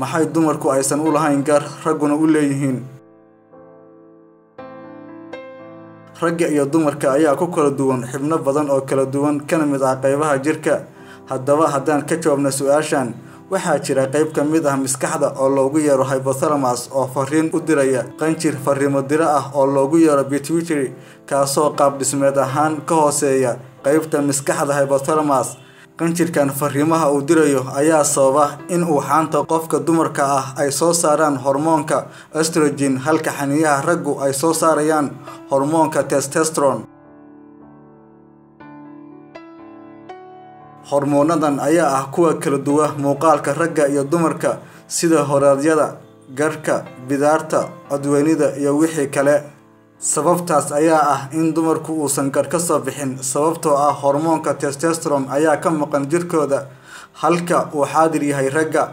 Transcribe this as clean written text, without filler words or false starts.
maxay dumarku aysan u lahayn gaar ragguna u leeyihiin? ragga iyo dumarka ayaa ku kala duwan xubno badan oo kala duwan kana mid ah qaybaha jirka. haddaba haddaan ka jawaabno su'aashan, waxaa jira qayb ka mid ah maskaxda oo loogu yeero hypothalamus oo fariin u diraya qanjir fariimo dira ah oo loogu yeero pituitary, kaasoo qaab dhismeed ahaan ka hooseeya qaybta maskaxda hypothalamus. qanjirkan fariimaha uu dirayo ayaa sababa in uu xanta qofka dumarka ah ay soo saaraan hormoonka estrogen, halka xaniyaha raggu ay soo saarayaan hormoonka testosterone. hormoonadan ayaa ah kuwa kala duwa muuqaalka ragga iyo dumarka, sida horaadyada, garhka, bidaarta, codweynida iyo wixii kale. sababtaas ayaa ah in dumarku uusan gar ka soo bixin sababtoo ah hormoonka testosterone ayaa ka maqan jirkooda halka uu xaadir yahay ragga.